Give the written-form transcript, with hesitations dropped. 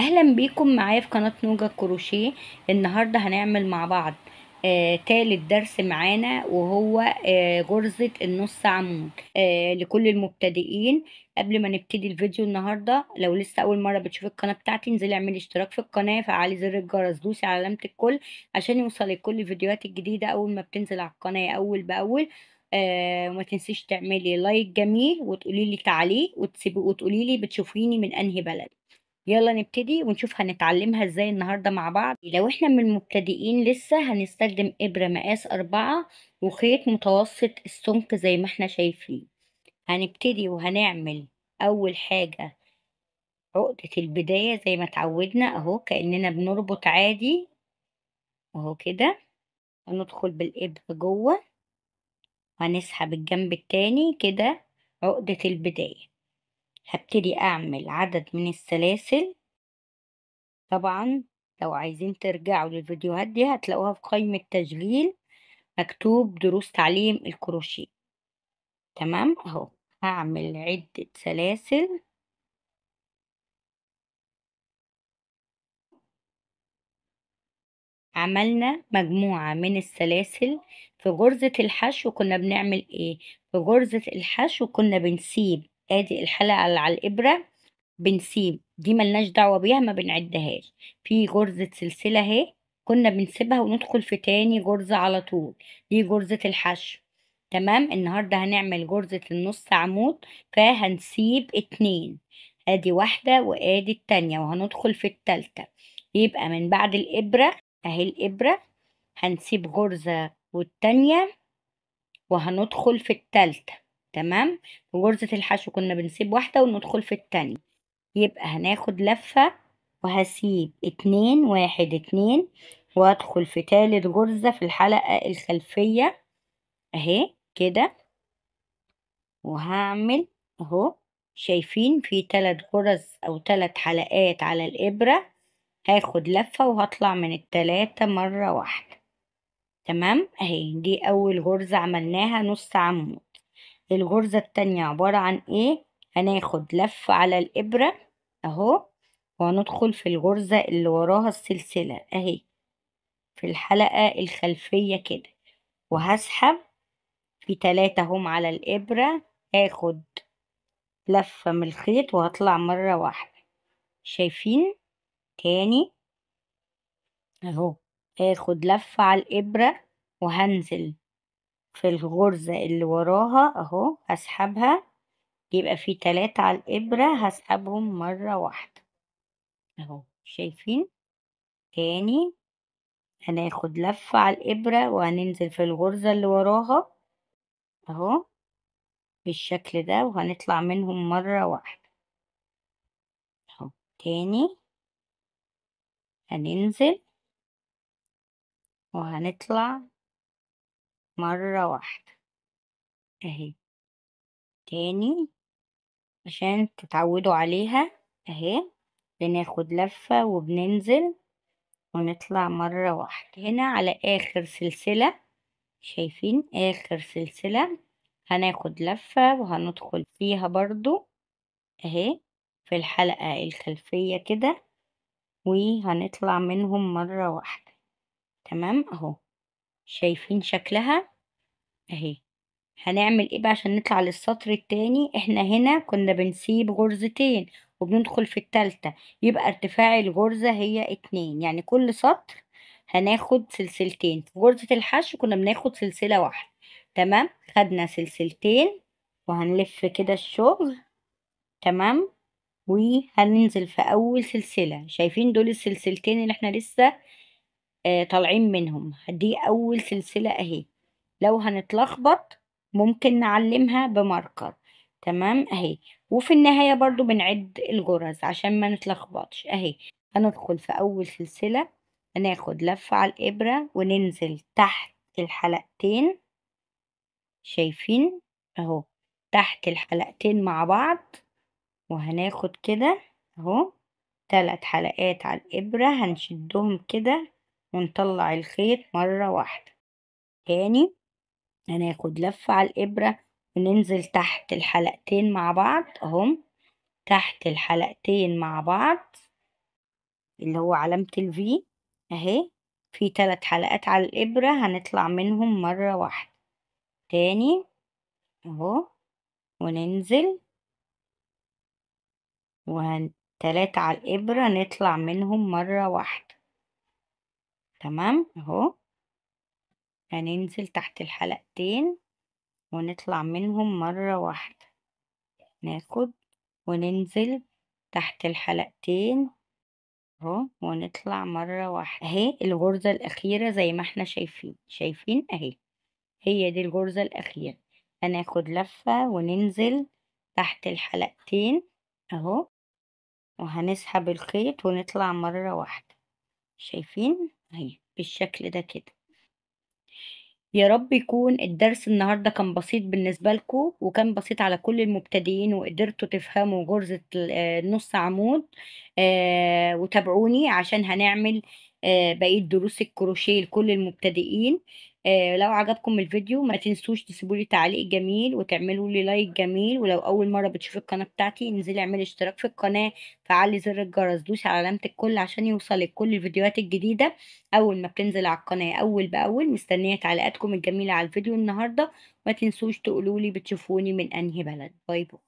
اهلا بيكم معايا في قناة نوجا كروشيه. النهاردة هنعمل مع بعض تالت درس معانا، وهو غرزة النص عمود لكل المبتدئين. قبل ما نبتدي الفيديو النهاردة، لو لسه اول مرة بتشوف القناة بتاعتي، انزلي اعملي اشتراك في القناة، فعلي زر الجرس، دوسي على علامة الكل عشان يوصلك كل الفيديوهات الجديدة اول ما بتنزل على القناة اول باول. وما تنسيش تعملي لايك جميل وتقولي لي تعليق وتقولي لي بتشوفيني من انهي بلد. يلا نبتدي ونشوف هنتعلمها ازاي النهاردة مع بعض. لو احنا من المبتدئين لسه، هنستخدم إبرة مقاس 4 وخيط متوسط السمك زي ما احنا شايفين. هنبتدي وهنعمل أول حاجة عقدة البداية زي ما اتعودنا اهو، كأننا بنربط عادي اهو كده. هندخل بالإبرة جوه، هنسحب الجنب التاني كده، عقدة البداية. هبتدي أعمل عدد من السلاسل. طبعا لو عايزين ترجعوا للفيديوهات دي هتلاقوها في قائمة تشغيل، مكتوب دروس تعليم الكروشيه. تمام اهو. هعمل عدة سلاسل. عملنا مجموعة من السلاسل. في غرزة الحشو كنا بنعمل ايه؟ في غرزة الحشو كنا بنسيب ادي الحلقة اللي على الإبرة، بنسيب دي ملناش دعوة بيها، ما بنعدهاش. في غرزة سلسلة اهي كنا بنسيبها وندخل في تاني غرزة على طول، دي غرزة الحشو. تمام. النهاردة هنعمل غرزة النص عمود، فهنسيب 2. ادي واحدة وادي التانية، وهندخل في التالتة. يبقى من بعد الإبرة اهي الإبرة، هنسيب غرزة والتانية وهندخل في التالتة. تمام. في غرزة الحشو كنا بنسيب واحدة وندخل في التانية. يبقى هناخد لفة وهسيب 2 1 2، وادخل في تالت غرزة في الحلقة الخلفية اهي كده. وهعمل اهو، شايفين في 3 غرز او 3 حلقات على الإبرة. هاخد لفة وهطلع من التلاتة مرة واحدة. تمام اهي، دي اول غرزة عملناها نص عمود. الغرزة التانية عبارة عن ايه؟ هناخد لفة على الإبرة اهو، وهندخل في الغرزة اللي وراها السلسلة اهي في الحلقة الخلفية كده، وهسحب في 3 هم على الإبرة. هاخد لفة من الخيط وهطلع مرة واحدة. شايفين؟ تاني اهو، هاخد لفة على الإبرة وهنزل في الغرزة اللي وراها اهو، هسحبها. يبقى في 3 على الإبرة، هسحبهم مرة واحدة اهو. شايفين؟ تاني هناخد لفة على الإبرة وهننزل في الغرزة اللي وراها اهو بالشكل ده، وهنطلع منهم مرة واحدة اهو. تاني هننزل وهنطلع مرة واحدة اهي. تاني عشان تتعودوا عليها اهي، بناخد لفة وبننزل ونطلع مرة واحدة هنا على آخر سلسلة. شايفين آخر سلسلة؟ هناخد لفة وهندخل فيها برضو اهي في الحلقة الخلفية كده، وهنطلع منهم مرة واحدة. تمام اهو. شايفين شكلها اهي. هنعمل ايه بقى عشان نطلع للسطر التاني؟ احنا هنا كنا بنسيب غرزتين وبندخل في التالتة، يبقى ارتفاع الغرزة هي 2، يعني كل سطر هناخد سلسلتين. في غرزة الحشو كنا بناخد سلسلة واحدة. تمام. خدنا سلسلتين وهنلف كده الشغل. تمام. وهننزل في اول سلسلة. شايفين دول السلسلتين اللي احنا لسه طالعين منهم؟ دي اول سلسلة اهي. لو هنتلخبط ممكن نعلمها بماركر. تمام اهي. وفي النهاية برضو بنعد الجرز عشان ما نتلخبطش اهي. هندخل في اول سلسلة، هناخد لفة على الإبرة وننزل تحت الحلقتين. شايفين اهو؟ تحت الحلقتين مع بعض، وهناخد كده اهو 3 حلقات على الإبرة، هنشدهم كده ونطلع الخيط مرة واحدة. تاني هناخد لفة على الإبرة وننزل تحت الحلقتين مع بعض اهم، تحت الحلقتين مع بعض اللي هو علامة الفي اهي، في 3 حلقات على الإبرة هنطلع منهم مرة واحدة. تاني اهو، وننزل 3 على الإبرة نطلع منهم مرة واحدة. تمام اهو، هننزل تحت الحلقتين ونطلع منهم مرة واحدة، ناخد وننزل تحت الحلقتين اهو ونطلع مرة واحدة. اهي الغرزة الأخيرة زي ما احنا شايفين اهي، هي دي الغرزة الأخيرة. هناخد لفة وننزل تحت الحلقتين اهو، وهنسحب الخيط ونطلع مرة واحدة. شايفين اهي بالشكل ده كده. يا رب يكون الدرس النهاردة كان بسيط بالنسبة لكم، وكان بسيط على كل المبتدئين، وقدرتوا تفهموا غرزة النص عمود. وتابعوني عشان هنعمل بقية دروس الكروشيه لكل المبتدئين. لو عجبكم الفيديو ما تنسوش تسيبولي تعليق جميل وتعملوا لي لايك جميل، ولو أول مرة بتشوفي القناة بتاعتي انزلي اعملي اشتراك في القناة، فعلي زر الجرس، دوسي على علامة الكل عشان يوصلك كل الفيديوهات الجديدة اول ما بتنزل على القناة اول باول. مستنية تعليقاتكم الجميلة على الفيديو النهاردة. ما تنسوش تقولولي بتشوفوني من انهي بلد. باي باي.